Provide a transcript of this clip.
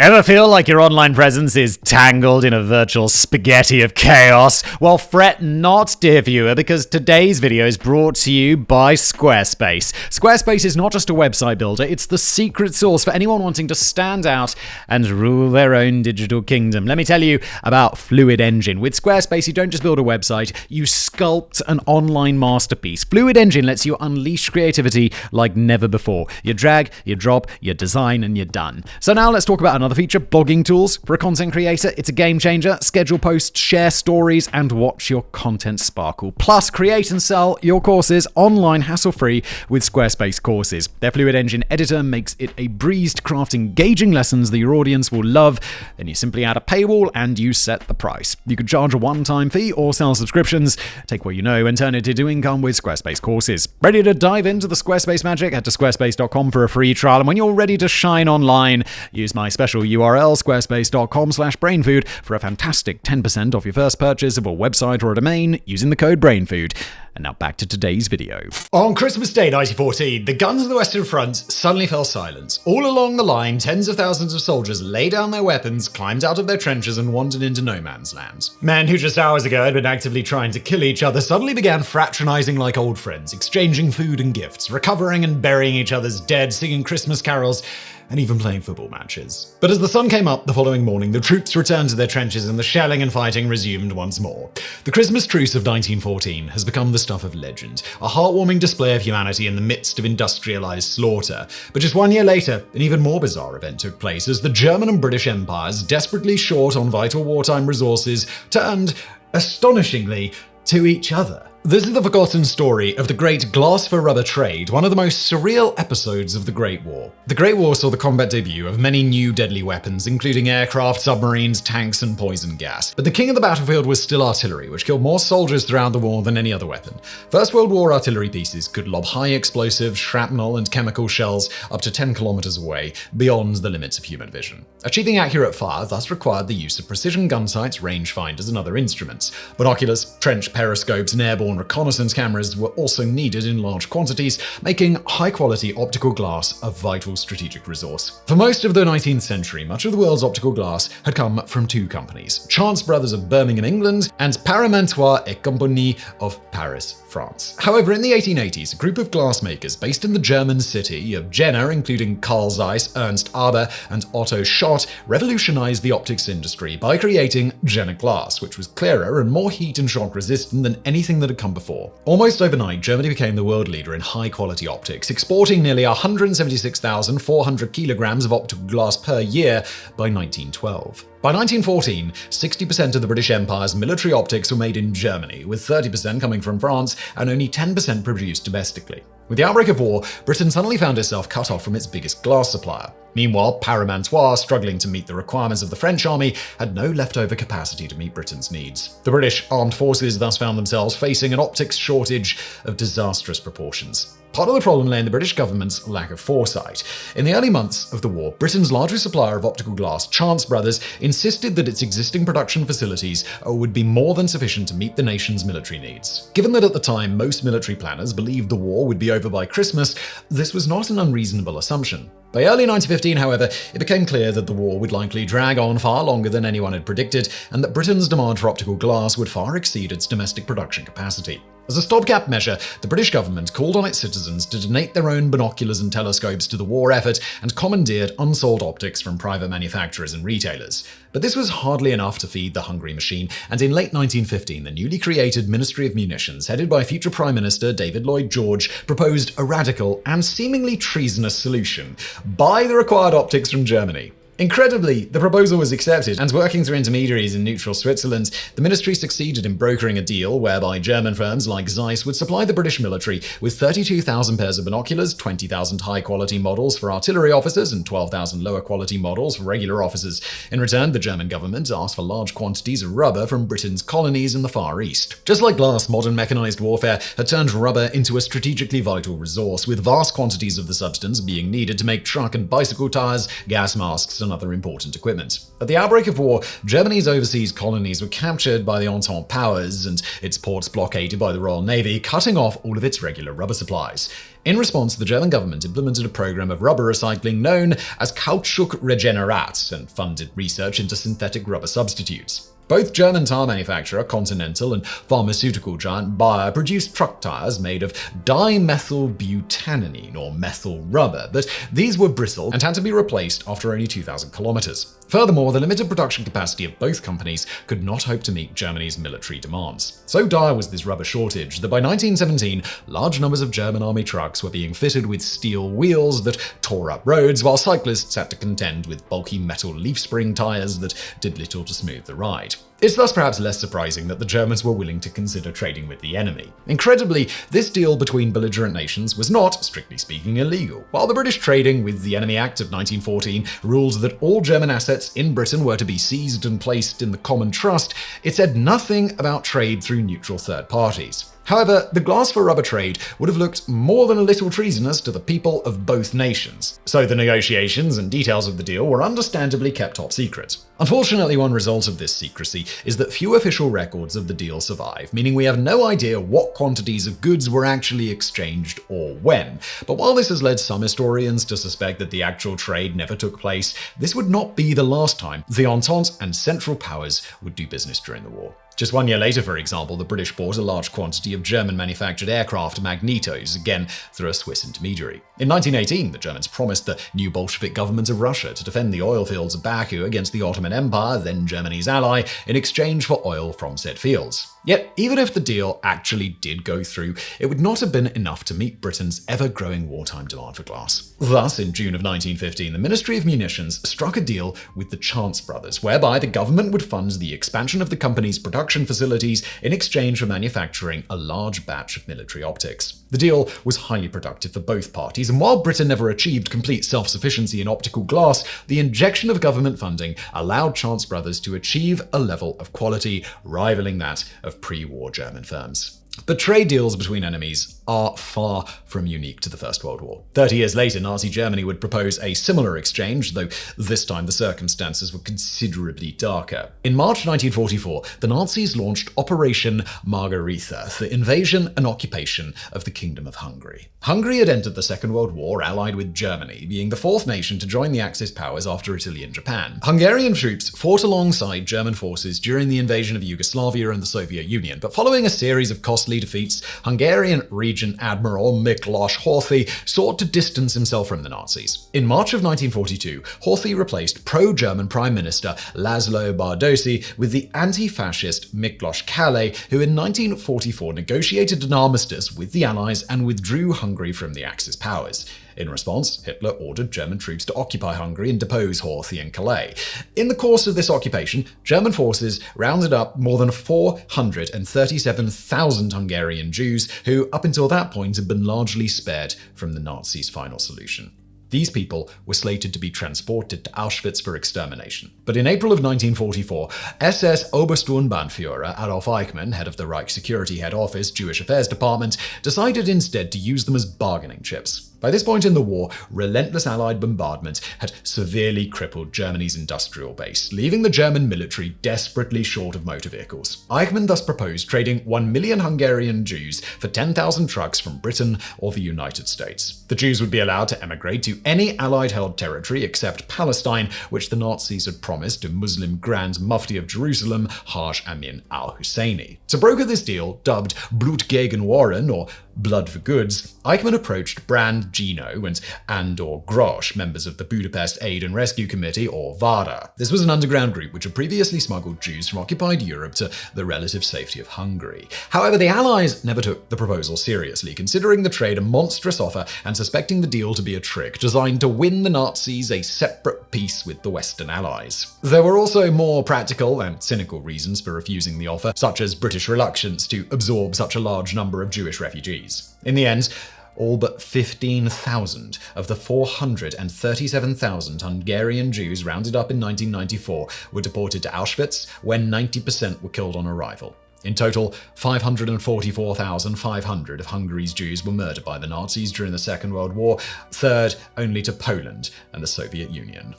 Ever feel like your online presence is tangled in a virtual spaghetti of chaos? Well, fret not, dear viewer, because today's video is brought to you by Squarespace. Squarespace is not just a website builder, it's the secret sauce for anyone wanting to stand out and rule their own digital kingdom. Let me tell you about Fluid Engine. With Squarespace, you don't just build a website, you sculpt an online masterpiece. Fluid Engine lets you unleash creativity like never before. You drag, you drop, you design, and you're done. So now let's talk about another feature, blogging tools. For a content creator, it's a game changer. Schedule posts, share stories, and watch your content sparkle. Plus, create and sell your courses online hassle-free with Squarespace Courses. Their Fluid Engine editor makes it a breeze to craft engaging lessons that your audience will love. Then you simply add a paywall and you set the price. You could charge a one-time fee or sell subscriptions. Take what you know and turn it into income with Squarespace Courses. Ready to dive into the Squarespace magic? Head to squarespace.com for a free trial. And when you're ready to shine online, use my special URL, squarespace.com/brainfood, for a fantastic 10% off your first purchase of a website or a domain using the code brainfood. And now back to today's video. On Christmas Day 1914, the guns of the Western Front suddenly fell silent. All along the line, tens of thousands of soldiers laid down their weapons, climbed out of their trenches, and wandered into no man's land. Men who just hours ago had been actively trying to kill each other suddenly began fraternizing like old friends, exchanging food and gifts, recovering and burying each other's dead, singing Christmas carols, and even playing football matches. But as the sun came up the following morning, the troops returned to their trenches and the shelling and fighting resumed once more. The Christmas truce of 1914 has become the stuff of legend, a heartwarming display of humanity in the midst of industrialized slaughter. But just 1 year later, an even more bizarre event took place as the German and British empires, desperately short on vital wartime resources, turned, astonishingly, to each other. This is the forgotten story of the great glass-for-rubber trade, one of the most surreal episodes of the Great War. The Great War saw the combat debut of many new deadly weapons, including aircraft, submarines, tanks, and poison gas. But the king of the battlefield was still artillery, which killed more soldiers throughout the war than any other weapon. First World War artillery pieces could lob high explosive, shrapnel, and chemical shells up to 10 kilometers away, beyond the limits of human vision. Achieving accurate fire thus required the use of precision gun sights, rangefinders, and other instruments. Binoculars, trench periscopes, and airborne reconnaissance cameras were also needed in large quantities, making high-quality optical glass a vital strategic resource. For most of the 19th century, much of the world's optical glass had come from two companies, Chance Brothers of Birmingham, England, and Parmentier et Compagnie of Paris, France. However, in the 1880s, a group of glassmakers based in the German city of Jena, including Carl Zeiss, Ernst Aber, and Otto Schott, revolutionized the optics industry by creating Jena glass, which was clearer and more heat and shock resistant than anything that had come before. Almost overnight, Germany became the world leader in high-quality optics, exporting nearly 176,400 kilograms of optical glass per year by 1912. By 1914, 60% of the British Empire's military optics were made in Germany, with 30% coming from France and only 10% produced domestically. With the outbreak of war, Britain suddenly found itself cut off from its biggest glass supplier. Meanwhile, Parmentier, struggling to meet the requirements of the French army, had no leftover capacity to meet Britain's needs. The British armed forces thus found themselves facing an optics shortage of disastrous proportions. Part of the problem lay in the British government's lack of foresight. In the early months of the war, Britain's largest supplier of optical glass, Chance Brothers, insisted that its existing production facilities would be more than sufficient to meet the nation's military needs. Given that at the time most military planners believed the war would be over by Christmas, this was not an unreasonable assumption. By early 1915, however, it became clear that the war would likely drag on far longer than anyone had predicted, and that Britain's demand for optical glass would far exceed its domestic production capacity. As a stopgap measure, the British government called on its citizens to donate their own binoculars and telescopes to the war effort and commandeered unsold optics from private manufacturers and retailers. But this was hardly enough to feed the hungry machine, and in late 1915, the newly created Ministry of Munitions, headed by future Prime Minister David Lloyd George, proposed a radical and seemingly treasonous solution: buy the required optics from Germany. Incredibly, the proposal was accepted, and working through intermediaries in neutral Switzerland, the ministry succeeded in brokering a deal whereby German firms like Zeiss would supply the British military with 32,000 pairs of binoculars, 20,000 high-quality models for artillery officers, and 12,000 lower-quality models for regular officers. In return, the German government asked for large quantities of rubber from Britain's colonies in the Far East. Just like glass, modern mechanized warfare had turned rubber into a strategically vital resource, with vast quantities of the substance being needed to make truck and bicycle tires, gas masks, and other important equipment. At the outbreak of war, Germany's overseas colonies were captured by the Entente powers and its ports blockaded by the Royal Navy, cutting off all of its regular rubber supplies. In response, the German government implemented a program of rubber recycling known as Kautschuk Regenerat and funded research into synthetic rubber substitutes. Both German tire manufacturer Continental and pharmaceutical giant Bayer produced truck tires made of dimethylbutanine or methyl rubber, but these were brittle and had to be replaced after only 2,000 kilometers. Furthermore, the limited production capacity of both companies could not hope to meet Germany's military demands. So dire was this rubber shortage that by 1917, large numbers of German army trucks were being fitted with steel wheels that tore up roads, while cyclists had to contend with bulky metal leaf spring tires that did little to smooth the ride. It's thus perhaps less surprising that the Germans were willing to consider trading with the enemy. Incredibly, this deal between belligerent nations was not, strictly speaking, illegal. While the British Trading with the Enemy Act of 1914 ruled that all German assets in Britain were to be seized and placed in the common trust, it said nothing about trade through neutral third parties. However, the glass for rubber trade would have looked more than a little treasonous to the people of both nations, so the negotiations and details of the deal were understandably kept top secret. Unfortunately, one result of this secrecy is that few official records of the deal survive, meaning we have no idea what quantities of goods were actually exchanged or when. But while this has led some historians to suspect that the actual trade never took place, this would not be the last time the Entente and Central Powers would do business during the war. Just 1 year later, for example, the British bought a large quantity of German-manufactured aircraft magnetos, again through a Swiss intermediary. In 1918, the Germans promised the new Bolshevik government of Russia to defend the oil fields of Baku against the Ottoman Empire, then Germany's ally, in exchange for oil from said fields. Yet, even if the deal actually did go through, it would not have been enough to meet Britain's ever-growing wartime demand for glass. Thus, in June of 1915, the Ministry of Munitions struck a deal with the Chance brothers, whereby the government would fund the expansion of the company's production facilities in exchange for manufacturing a large batch of military optics. The deal was highly productive for both parties, and while Britain never achieved complete self-sufficiency in optical glass, the injection of government funding allowed Chance brothers to achieve a level of quality rivaling that of pre-war German firms. But trade deals between enemies are far from unique to the First World War. 30 years later, Nazi Germany would propose a similar exchange, though this time the circumstances were considerably darker. In March 1944, the Nazis launched Operation Margaretha, the invasion and occupation of the Kingdom of Hungary. Hungary had entered the Second World War allied with Germany, being the fourth nation to join the Axis powers after Italy and Japan. Hungarian troops fought alongside German forces during the invasion of Yugoslavia and the Soviet Union, but following a series of costly defeats, Hungarian Regent Admiral Miklos Horthy sought to distance himself from the Nazis. In March of 1942, Horthy replaced pro-German Prime Minister Laszlo Bardosi with the anti-fascist Miklos Kale, who in 1944 negotiated an armistice with the Allies and withdrew Hungary from the Axis powers. In response, Hitler ordered German troops to occupy Hungary and depose Horthy and Calais. In the course of this occupation, German forces rounded up more than 437,000 Hungarian Jews who, up until that point, had been largely spared from the Nazis' final solution. These people were slated to be transported to Auschwitz for extermination. But in April of 1944, SS Obersturmbannführer Adolf Eichmann, head of the Reich Security Head Office Jewish Affairs Department, decided instead to use them as bargaining chips. By this point in the war, relentless Allied bombardment had severely crippled Germany's industrial base, leaving the German military desperately short of motor vehicles. Eichmann thus proposed trading 1 million Hungarian Jews for 10,000 trucks from Britain or the United States. The Jews would be allowed to emigrate to any Allied-held territory except Palestine, which the Nazis had promised to Muslim Grand Mufti of Jerusalem, Haj Amin al-Husseini. To broker this deal, dubbed Blut gegen Waren, or Blood for Goods, Eichmann approached Brand, Gino, and Andor Grosch, members of the Budapest Aid and Rescue Committee, or VADA. This was an underground group which had previously smuggled Jews from occupied Europe to the relative safety of Hungary. However, the Allies never took the proposal seriously, considering the trade a monstrous offer and suspecting the deal to be a trick designed to win the Nazis a separate peace with the Western Allies. There were also more practical and cynical reasons for refusing the offer, such as British reluctance to absorb such a large number of Jewish refugees. In the end, all but 15,000 of the 437,000 Hungarian Jews rounded up in 1994 were deported to Auschwitz, where 90% were killed on arrival. In total, 544,500 of Hungary's Jews were murdered by the Nazis during the Second World War, third only to Poland and the Soviet Union.